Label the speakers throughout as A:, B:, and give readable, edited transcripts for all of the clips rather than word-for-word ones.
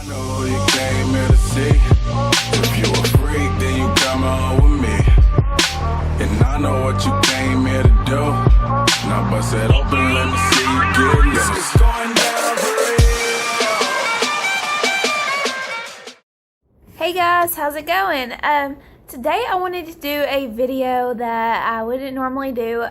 A: know who you came here to see. If you a freak, then you come home with me. And I know what you came here to do. Now bust it open, let me see you get loose. It's going down for real.
B: Hey guys, how's it going? Today I wanted to do a video that I wouldn't normally do.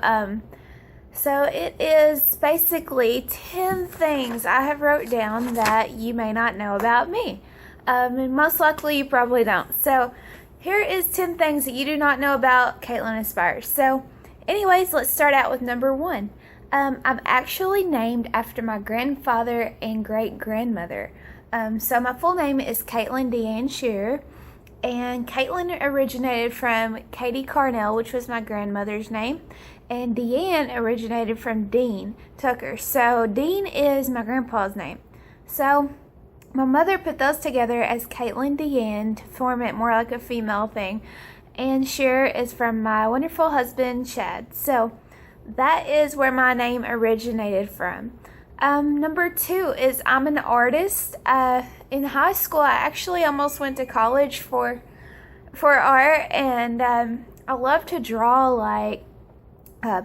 B: So it is basically 10 things I have wrote down that you may not know about me. And most likely you probably don't. So here is 10 things that you do not know about Katelyn Aspires. So anyways, let's start out with number 1. I'm actually named after my grandfather and great-grandmother. So my full name is Katelyn Deanne Shearer. And Katelyn originated from Katie Carnell, which was my grandmother's name. And Deanne originated from Dean Tucker. So Dean is my grandpa's name. So my mother put those together as Katelyn Deanne to form it more like a female thing. And Shearer is from my wonderful husband, Chad. So that is where my name originated from. Number 2 is I'm an artist. In high school, I actually almost went to college for art, and I love to draw like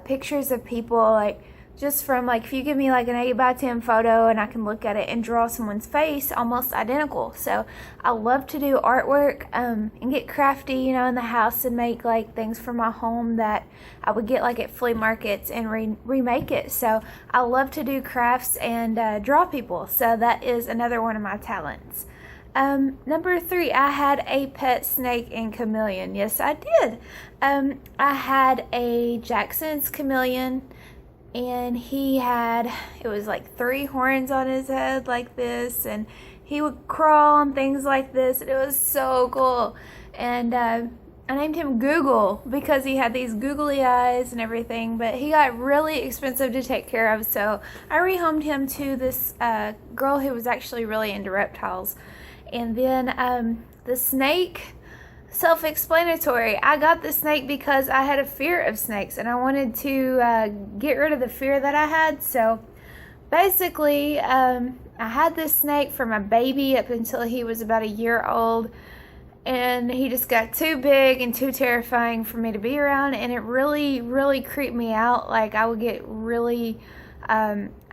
B: pictures of people, like just from like if you give me like an 8x10 photo and I can look at it and draw someone's face almost identical. So I love to do artwork and get crafty, you know, in the house and make like things for my home that I would get like at flea markets and remake it. So I love to do crafts and draw people. So that is another one of my talents. Number 3, I had a pet snake and chameleon. Yes, I did. I had a Jackson's chameleon, and it was like 3 horns on his head like this, and he would crawl on things like this, and it was so cool. And I named him Google because he had these googly eyes and everything, but he got really expensive to take care of, so I rehomed him to this girl who was actually really into reptiles. And then the snake, self-explanatory. I got the snake because I had a fear of snakes and I wanted to get rid of the fear that I had. So basically, I had this snake for my baby up until he was about a year old. And he just got too big and too terrifying for me to be around. And it really, really creeped me out. Like I would get really...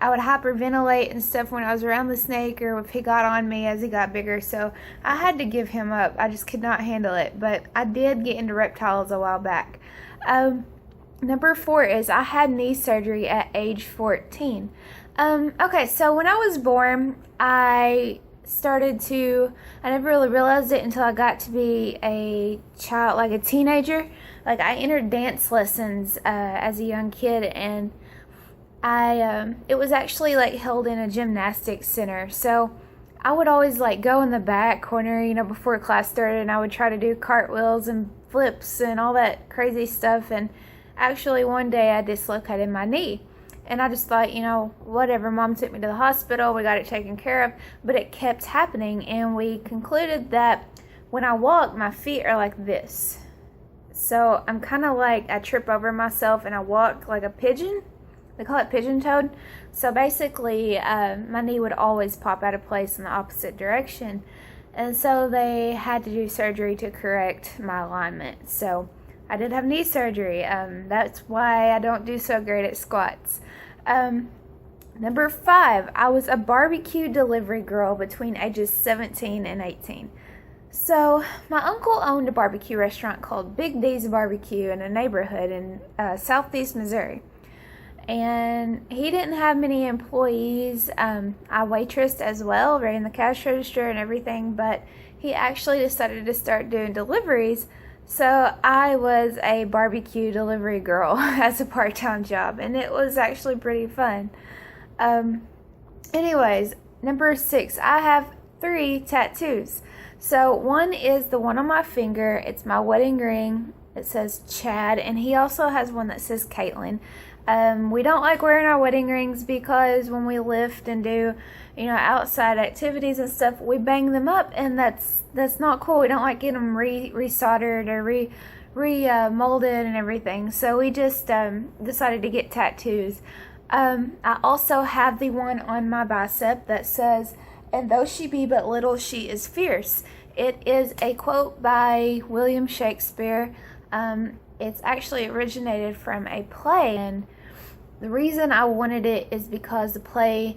B: I would hyperventilate and stuff when I was around the snake or if he got on me as he got bigger. So I had to give him up. I just could not handle it. But I did get into reptiles a while back. Number 4 is I had knee surgery at age 14. Okay, so when I was born, I never really realized it until I got to be a child, like a teenager. Like I entered dance lessons as a young kid, and it was actually like held in a gymnastics center. So I would always like go in the back corner, you know, before class started, and I would try to do cartwheels and flips and all that crazy stuff. And actually one day I dislocated my knee, and I just thought, you know, whatever, Mom took me to the hospital, we got it taken care of, but it kept happening. And we concluded that when I walk, my feet are like this. So I'm kind of like, I trip over myself and I walk like a pigeon. They call it pigeon-toed. So basically, my knee would always pop out of place in the opposite direction. And so they had to do surgery to correct my alignment. So I did have knee surgery. That's why I don't do so great at squats. Number 5, I was a barbecue delivery girl between ages 17 and 18. So my uncle owned a barbecue restaurant called Big D's Barbecue in a neighborhood in southeast Missouri. And he didn't have many employees. I waitressed as well, ran the cash register and everything, but he actually decided to start doing deliveries. So I was a barbecue delivery girl as a part-time job, and it was actually pretty fun. Anyways, number 6, I have 3 tattoos. So one is the one on my finger. It's my wedding ring. It says Chad, and he also has one that says Katelyn. We don't like wearing our wedding rings because when we lift and do, you know, outside activities and stuff, we bang them up, and that's not cool. We don't like getting them resoldered or remolded and everything. So we just decided to get tattoos. I also have the one on my bicep that says and though she be but little, she is fierce. It is a quote by William Shakespeare. It's actually originated from a play, and the reason I wanted it is because the play,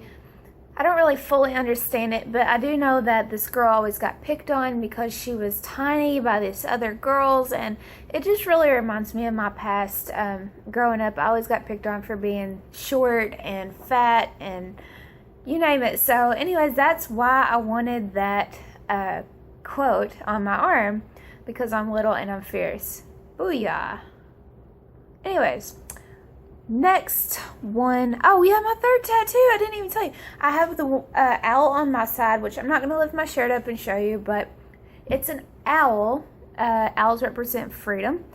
B: I don't really fully understand it, but I do know that this girl always got picked on because she was tiny by these other girls, and it just really reminds me of my past. Growing up, I always got picked on for being short and fat and you name it. So anyways, that's why I wanted that quote on my arm, because I'm little and I'm fierce. Booyah. Anyways, next one. Oh yeah, my third tattoo. I didn't even tell you. I have the owl on my side, which I'm not going to lift my shirt up and show you, but it's an owl. Owls represent freedom.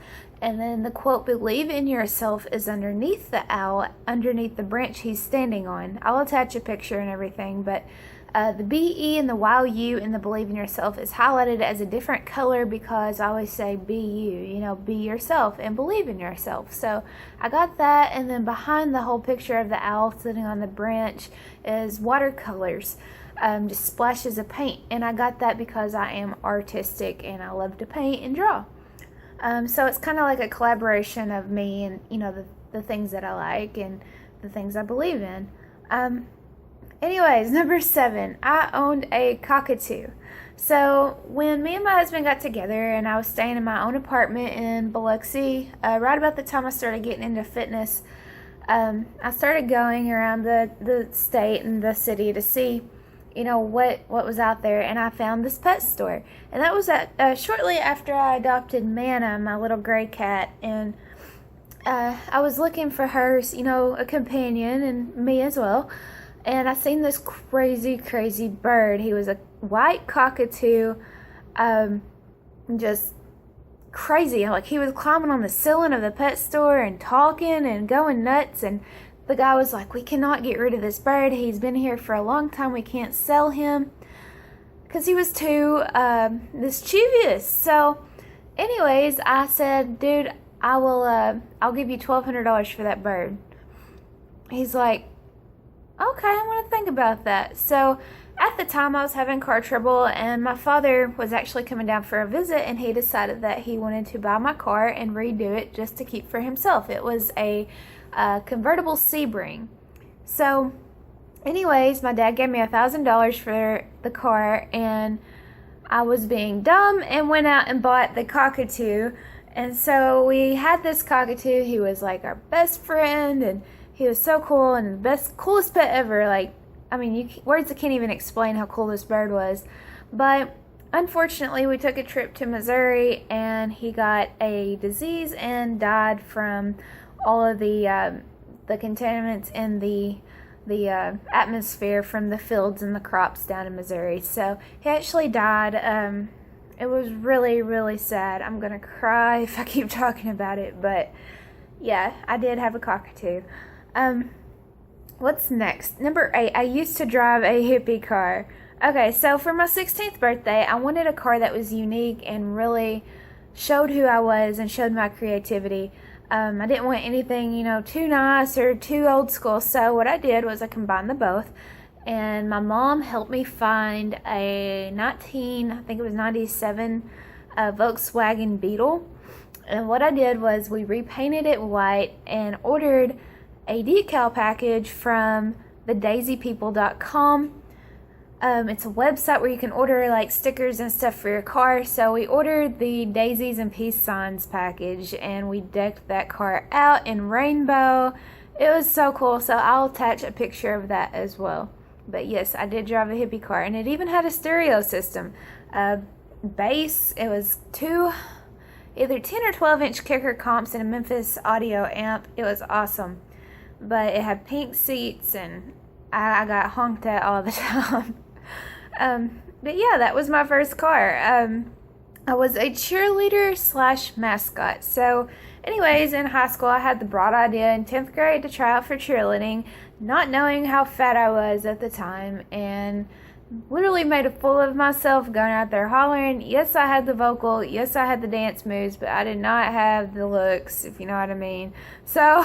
B: And then the quote, "Believe in yourself," is underneath the owl, underneath the branch he's standing on. I'll attach a picture and everything, but the BE and the YU in the believe in yourself is highlighted as a different color because I always say be you, be yourself and believe in yourself. So I got that, and then behind the whole picture of the owl sitting on the branch is watercolors, just splashes of paint. And I got that because I am artistic and I love to paint and draw. So it's kind of like a collaboration of me and, the things that I like and the things I believe in. Anyways, number 7, I owned a cockatoo. So when me and my husband got together and I was staying in my own apartment in Biloxi, right about the time I started getting into fitness, I started going around the state and the city to see, what was out there, and I found this pet store. And that was shortly after I adopted Manna, my little gray cat, and I was looking for her, a companion, and me as well. And I seen this crazy, crazy bird. He was a white cockatoo, just crazy. Like, he was climbing on the ceiling of the pet store and talking and going nuts. And the guy was like, "We cannot get rid of this bird. He's been here for a long time. We can't sell him," because he was too mischievous. So anyways, I said, "Dude, I'll give you $1,200 for that bird." He's like, "Okay, I'm going to think about that." So at the time I was having car trouble, and my father was actually coming down for a visit, and he decided that he wanted to buy my car and redo it just to keep for himself. It was a convertible Sebring. So anyways, my dad gave me $1,000 for the car, and I was being dumb and went out and bought the cockatoo. And so we had this cockatoo. He was like our best friend, and he was so cool and coolest pet ever. Like, words can't even explain how cool this bird was. But unfortunately, we took a trip to Missouri, and he got a disease and died from all of the contaminants in the atmosphere from the fields and the crops down in Missouri. So he actually died. It was really, really sad. I'm gonna cry if I keep talking about it, but yeah, I did have a cockatoo. What's next? Number 8, I used to drive a hippie car. Okay, so for my 16th birthday, I wanted a car that was unique and really showed who I was and showed my creativity. I didn't want anything, too nice or too old school. So what I did was I combined the both, and my mom helped me find a 97 Volkswagen Beetle. And what I did was we repainted it white and ordered a decal package from the daisypeople.com. It's a website where you can order like stickers and stuff for your car. So we ordered the daisies and peace signs package, and we decked that car out in rainbow. It was so cool. So I'll attach a picture of that as well. But yes, I did drive a hippie car, and it even had a stereo system. Bass, it was either 10 or 12 inch kicker comps and a Memphis audio amp. It was awesome. But it had pink seats, and I got honked at all the time. But yeah, that was my first car. I was a cheerleader / mascot. So anyways, in high school, I had the broad idea in 10th grade to try out for cheerleading, not knowing how fat I was at the time, and literally made a fool of myself going out there hollering. Yes, I had the vocal. Yes, I had the dance moves, but I did not have the looks, if you know what I mean. So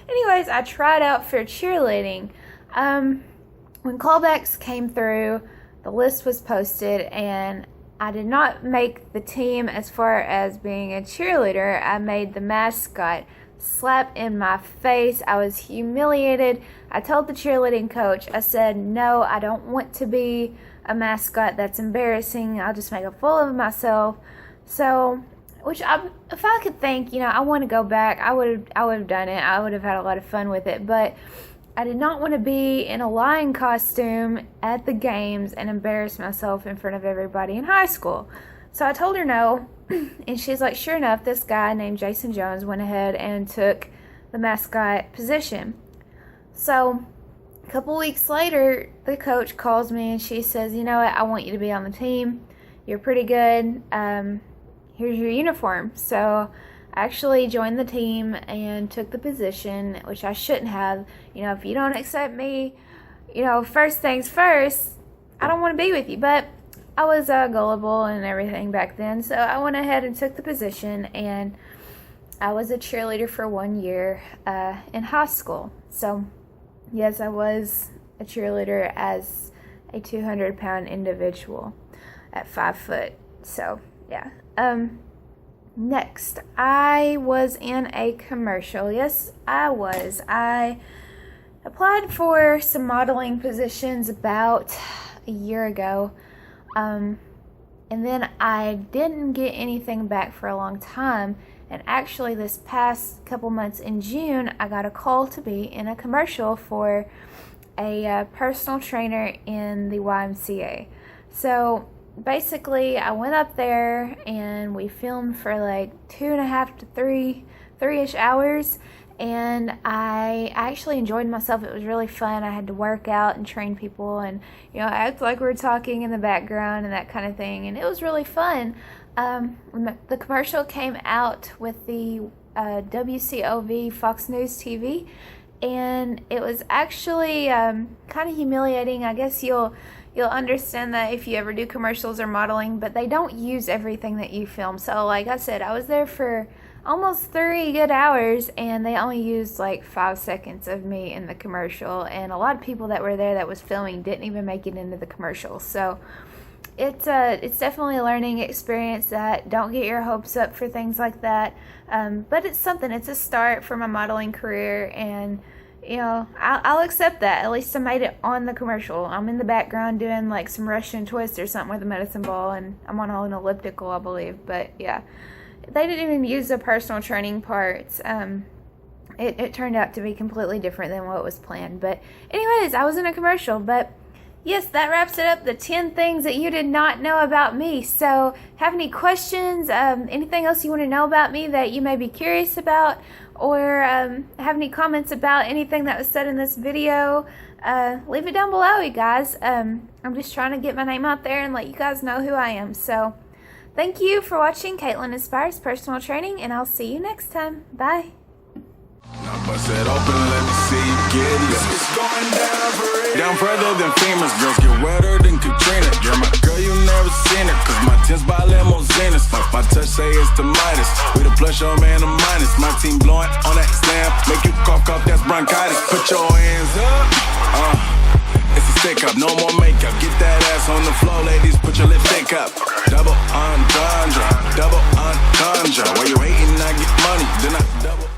B: anyways, I tried out for cheerleading. When callbacks came through, the list was posted, and I did not make the team as far as being a cheerleader. I made the mascot. Slap in my face. I was humiliated. I told the cheerleading coach, I said, no, I don't want to be a mascot. That's embarrassing. I'll just make a fool of myself. So, if I could think, I want to go back, I would have done it. I would have had a lot of fun with it. But I did not want to be in a lion costume at the games and embarrass myself in front of everybody in high school. So I told her no, and she's like, sure enough, this guy named Jason Jones went ahead and took the mascot position. So a couple weeks later, the coach calls me and she says, you know what, I want you to be on the team. You're pretty good. Here's your uniform. So I actually joined the team and took the position, which I shouldn't have. If you don't accept me, first things first, I don't want to be with you. But I was gullible and everything back then, so I went ahead and took the position, and I was a cheerleader for 1 year in high school. So yes, I was a cheerleader as a 200-pound individual at 5 foot. So yeah. Next, I was in a commercial. Yes, I was. I applied for some modeling positions about a year ago. And then I didn't get anything back for a long time. And actually this past couple months in June, I got a call to be in a commercial for a personal trainer in the YMCA. So basically I went up there and we filmed for like 2.5 to 3-ish hours. And I actually enjoyed myself. It was really fun. I had to work out and train people and, act like we were talking in the background and that kind of thing. And it was really fun. The commercial came out with the WCOV Fox News TV. And it was actually kind of humiliating. I guess you'll understand that if you ever do commercials or modeling. But they don't use everything that you film. So like I said, I was there for almost 3 good hours, and they only used like 5 seconds of me in the commercial, and a lot of people that were there that was filming didn't even make it into the commercial. So it's definitely a learning experience. That don't get your hopes up for things like that, but it's something. It's a start for my modeling career, and I'll accept that. At least I made it on the commercial. I'm in the background doing like some Russian twist or something with a medicine ball, and I'm on an elliptical, I believe. But yeah, they didn't even use the personal training parts. It turned out to be completely different than what was planned. But anyways, I was in a commercial. But yes, that wraps it up. The 10 things that you did not know about me. So have any questions, anything else you want to know about me that you may be curious about, or have any comments about anything that was said in this video, leave it down below, you guys. I'm just trying to get my name out there and let you guys know who I am. So thank you for watching Katelyn Inspires Personal Training, and I'll see you next time. Bye.
A: Now bust it open, let me see you get it. It's going down for real. Down further than famous, girls get wetter than Katrina. You're my girl, you never seen it, cause my tins by limousines. My touch say it's the Midas, with a plus your man a minus. My team blowing on that slam, make you cough, that's bronchitis. Put your hands up, it's a stick up, no more makeup. Get that ass on the floor, ladies, put your lipstick up. Double entendre, double entendre. While you hating, I get money, then I double